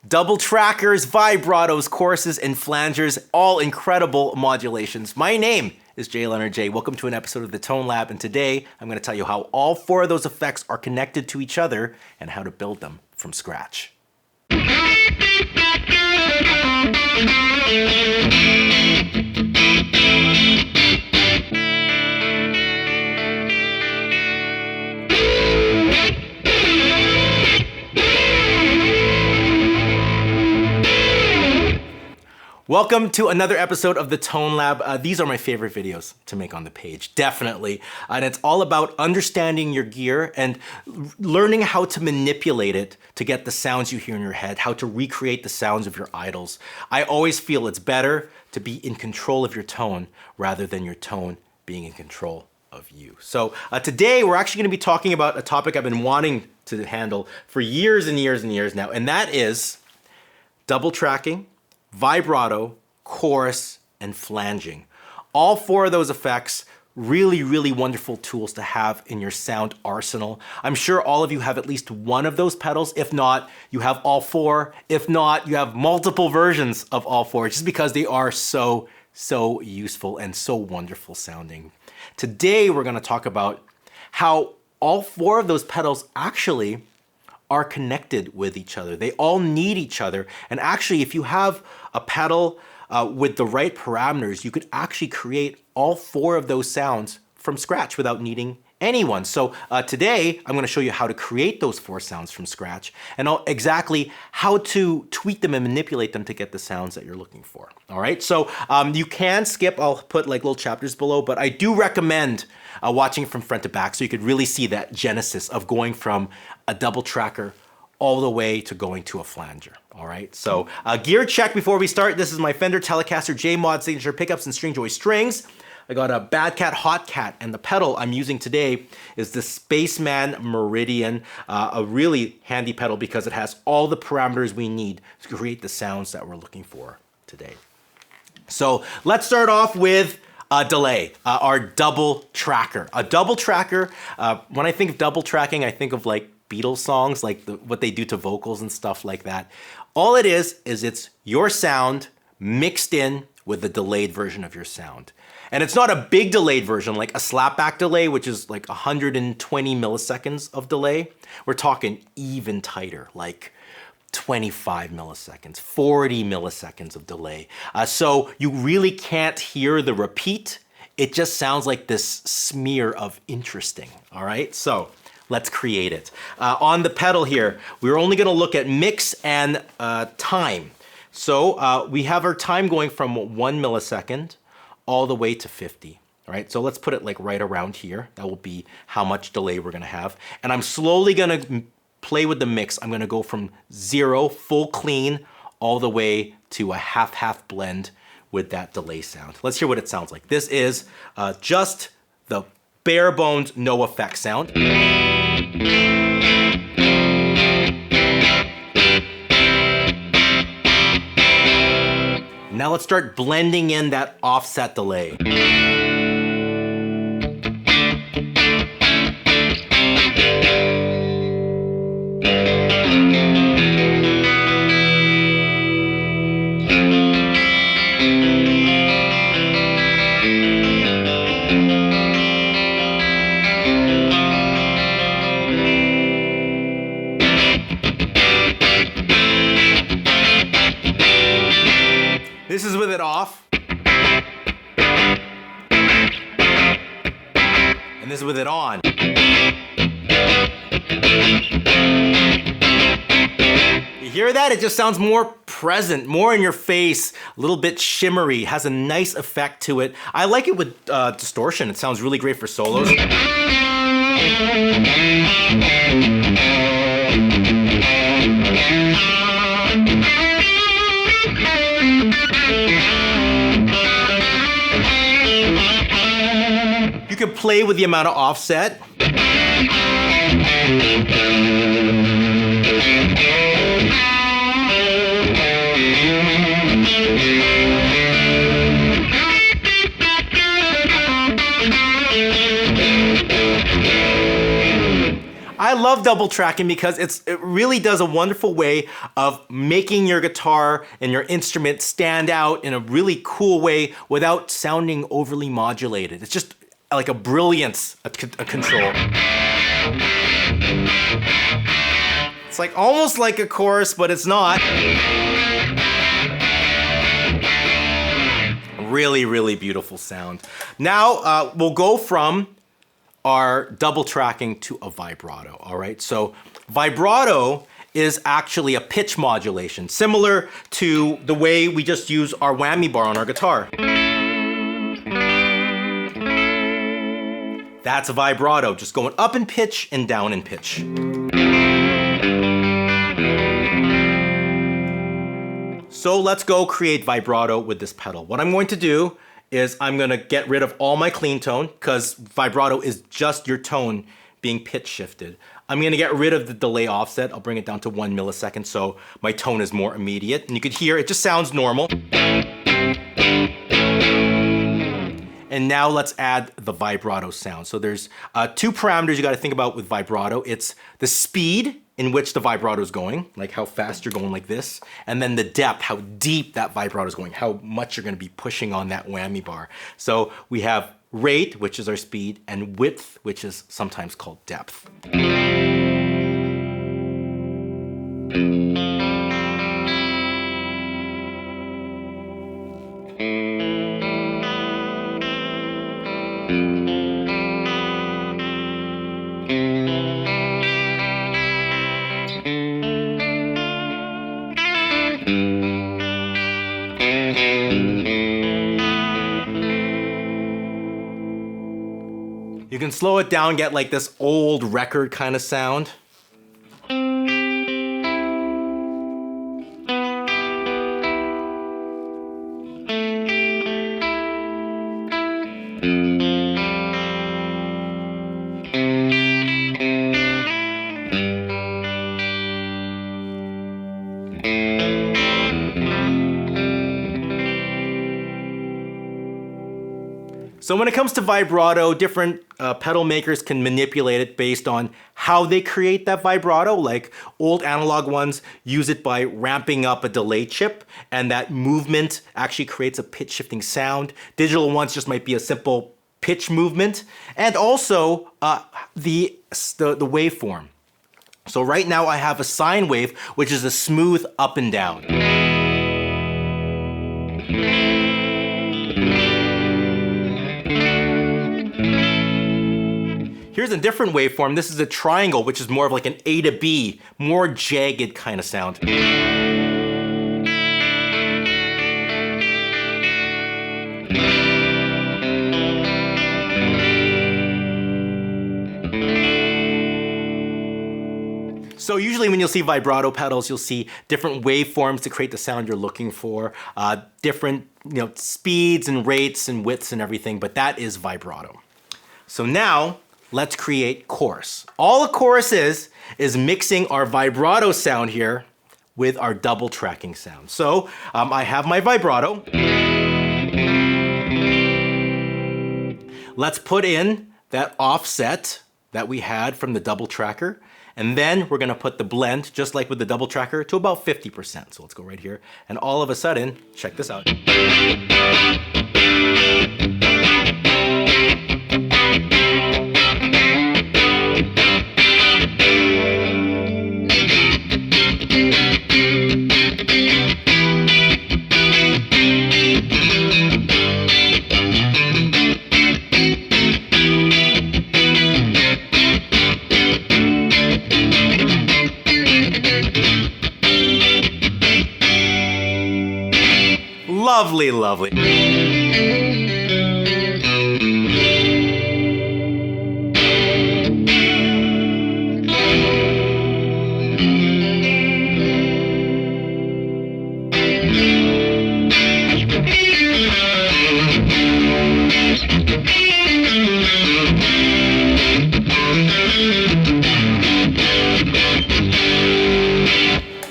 Double trackers, vibratos, choruses, and flangers, all incredible modulations. My name is JayLeonardJ. Welcome to an episode of the Tone Lab, and today I'm going to tell you how all four of those effects are connected to each other and how to build them from scratch. Welcome to another episode of the Tone Lab. These are my favorite videos to make on the page, definitely. And it's all about understanding your gear and learning how to manipulate it to get the sounds you hear in your head, how to recreate the sounds of your idols. I always feel it's better to be in control of your tone rather than your tone being in control of you. So today we're actually going to be talking about a topic I've been wanting to handle for years and years and years now, and that is double tracking, vibrato, chorus, and flanging. All four of those effects, really wonderful tools to have in your sound arsenal. I'm sure all of you have at least one of those pedals. If not, you have all four. If not, you have multiple versions of all four, just because they are so useful and so wonderful sounding. Today, we're gonna talk about how all four of those pedals actually are connected with each other. They all need each other. And actually, if you have a pedal with the right parameters, you could actually create all four of those sounds from scratch without needing anyone. So today, I'm gonna show you how to create those four sounds from scratch and exactly how to tweak them and manipulate them to get the sounds that you're looking for. All right, so you can skip, I'll put like little chapters below, but I do recommend watching it from front to back so you could really see that genesis of going from a double tracker all the way to going to a flanger. All right, so gear check before we start. This is my Fender Telecaster J-Mod signature pickups and Stringjoy strings. I got a Bad Cat Hot Cat, and the pedal I'm using today is the Spaceman Meridian, a really handy pedal because it has all the parameters we need to create the sounds that we're looking for today. So let's start off with a delay, our double tracker. A double tracker, when I think of double tracking, I think of like Beatles songs, like what they do to vocals and stuff like that. All it is it's your sound mixed in with the delayed version of your sound. And it's not a big delayed version, like a slapback delay, which is like 120 milliseconds of delay. We're talking even tighter, like 25 milliseconds, 40 milliseconds of delay. So you really can't hear the repeat. It just sounds like this smear of interesting, all right? So let's create it. On the pedal here, we're only gonna look at mix and time. So we have our time going from 1 millisecond all the way to 50, all right? So let's put it like right around here. That will be how much delay we're gonna have. And I'm slowly gonna play with the mix. I'm gonna go from 0, full clean, all the way to a half blend with that delay sound. Let's hear what it sounds like. This is just the bare bones, no effect sound. Now let's start blending in that offset delay. This is with it off. And this is with it on. You hear that? It just sounds more present, more in your face, a little bit shimmery, has a nice effect to it. I like it with distortion. It sounds really great for solos. You can play with the amount of offset. I love double tracking because it really does a wonderful way of making your guitar and your instrument stand out in a really cool way without sounding overly modulated. It's just like a brilliance of control. It's like almost like a chorus, but it's not. Really, really beautiful sound. Now we'll go from our double tracking to a vibrato, all right? So vibrato is actually a pitch modulation, similar to the way we just use our whammy bar on our guitar. That's a vibrato, just going up in pitch and down in pitch. So let's go create vibrato with this pedal. What I'm going to do is I'm gonna get rid of all my clean tone, because vibrato is just your tone being pitch shifted. I'm gonna get rid of the delay offset. I'll bring it down to 1 millisecond so my tone is more immediate. And you could hear it just sounds normal. And now let's add the vibrato sound. So there's 2 parameters you gotta think about with vibrato. It's the speed in which the vibrato is going, like how fast you're going like this, and then the depth, how deep that vibrato is going, how much you're gonna be pushing on that whammy bar. So we have rate, which is our speed, and width, which is sometimes called depth. You can slow it down, get like this old record kind of sound. So when it comes to vibrato, different pedal makers can manipulate it based on how they create that vibrato. Like old analog ones use it by ramping up a delay chip, and that movement actually creates a pitch shifting sound. Digital ones just might be a simple pitch movement, and also the waveform. So right now I have a sine wave, which is a smooth up and down. Here's a different waveform. This is a triangle, which is more of like an A to B, more jagged kind of sound. So usually when you'll see vibrato pedals, you'll see different waveforms to create the sound you're looking for, different speeds and rates and widths and everything, but that is vibrato. So now, let's create chorus. All a chorus is mixing our vibrato sound here with our double tracking sound. So I have my vibrato. Let's put in that offset that we had from the double tracker. And then we're gonna put the blend, just like with the double tracker, to about 50%. So let's go right here. And all of a sudden, check this out. Lovely, lovely.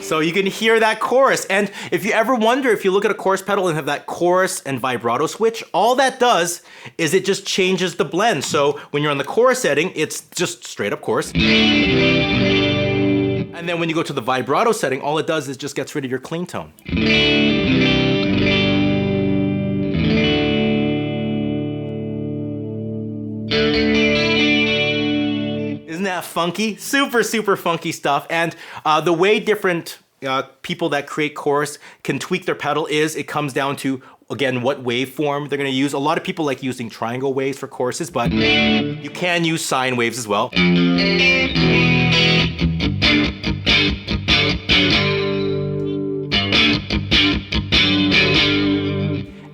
So you can hear that chorus. And if you ever wonder, if you look at a chorus pedal and have that chorus and vibrato switch, all that does is it just changes the blend. So when you're on the chorus setting, it's just straight up chorus. And then when you go to the vibrato setting, all it does is just gets rid of your clean tone. Isn't that funky? Super, super funky stuff. And the way different people that create chorus can tweak their pedal is it comes down to, again, what waveform they're going to use. A lot of people like using triangle waves for choruses, but you can use sine waves as well.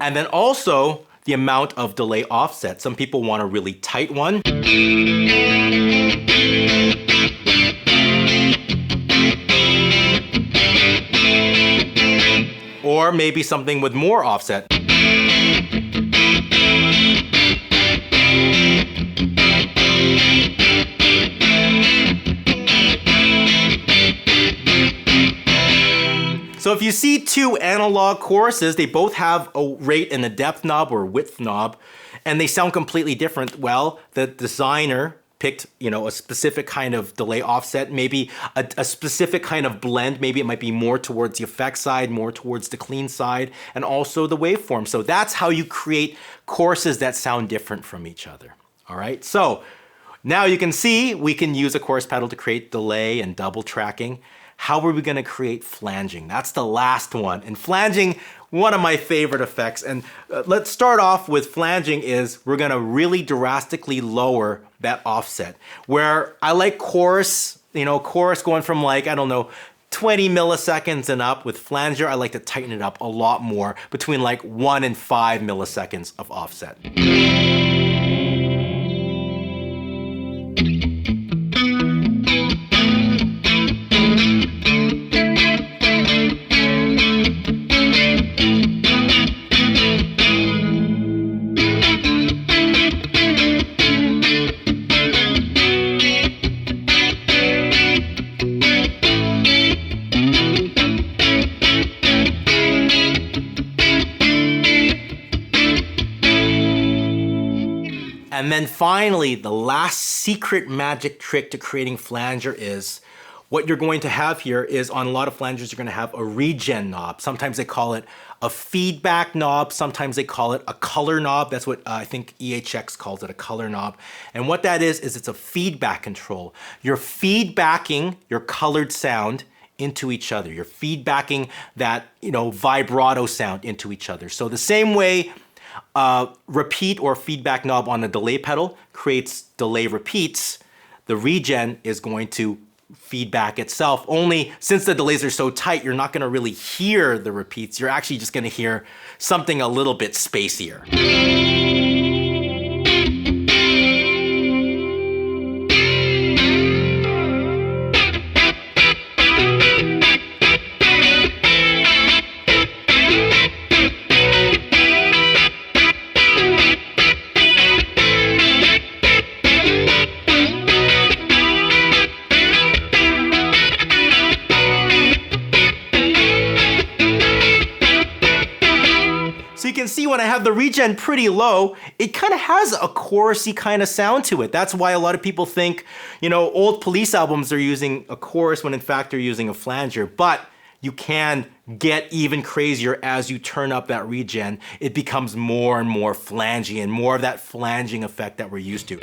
And then also the amount of delay offset. Some people want a really tight one. Or maybe something with more offset. So if you see two analog choruses, they both have a rate and a depth knob or width knob, and they sound completely different. Well, the designer picked, a specific kind of delay offset, maybe a specific kind of blend. Maybe it might be more towards the effect side, more towards the clean side, and also the waveform. So that's how you create choruses that sound different from each other. All right, so now you can see we can use a chorus pedal to create delay and double tracking. How are we going to create flanging? That's the last one. And flanging, one of my favorite effects. And let's start off with flanging is we're going to really drastically lower that offset. Where I like chorus, chorus going from 20 milliseconds and up. With flanger, I like to tighten it up a lot more, between 1 and 5 milliseconds of offset. And then finally, the last secret magic trick to creating flanger is what you're going to have here is on a lot of flangers, you're going to have a regen knob. Sometimes they call it a feedback knob. Sometimes they call it a color knob. That's what I think EHX calls it, a color knob. And what that is it's a feedback control. You're feedbacking your colored sound into each other. You're feedbacking that, vibrato sound into each other. So the same way repeat or feedback knob on the delay pedal creates delay repeats, the regen is going to feedback itself. Only since the delays are so tight, you're not going to really hear the repeats. You're actually just going to hear something a little bit spacier. You can see when I have the regen pretty low, it kind of has a chorusy kind of sound to it. That's why a lot of people think, old Police albums are using a chorus when in fact they're using a flanger. But you can get even crazier as you turn up that regen. It becomes more and more flangy and more of that flanging effect that we're used to.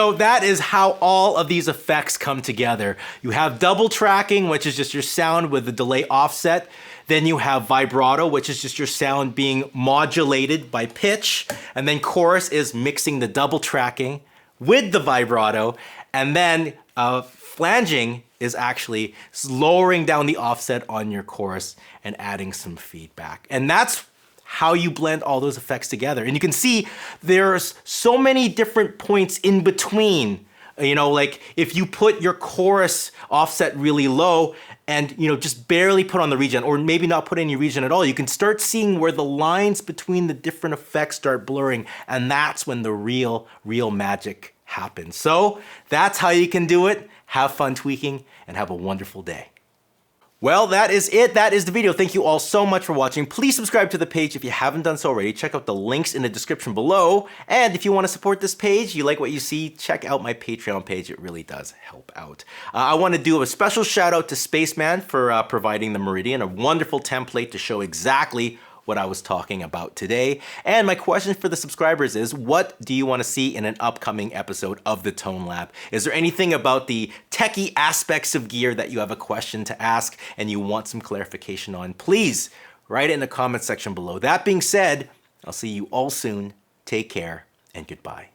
So that is how all of these effects come together. You have double tracking, which is just your sound with the delay offset. Then you have vibrato, which is just your sound being modulated by pitch. And then chorus is mixing the double tracking with the vibrato. And then flanging is actually lowering down the offset on your chorus and adding some feedback. And that's how you blend all those effects together. And you can see there's so many different points in between. You know, like if you put your chorus offset really low and, you know, just barely put on the regen, or maybe not put any regen at all, you can start seeing where the lines between the different effects start blurring. And that's when the real magic happens. So that's how you can do it. Have fun tweaking and have a wonderful day. Well, that is it. That is the video. Thank you all so much for watching. Please subscribe to the page if you haven't done so already. Check out the links in the description below. And if you want to support this page, you like what you see, check out my Patreon page. It really does help out. I want to do a special shout out to Spaceman for providing the Meridian, a wonderful template to show exactly what I was talking about today. And my question for the subscribers is, what do you want to see in an upcoming episode of the Tone Lab? Is there anything about the techie aspects of gear that you have a question to ask and you want some clarification on? Please write it in the comment section below. That being said, I'll see you all soon. Take care and goodbye.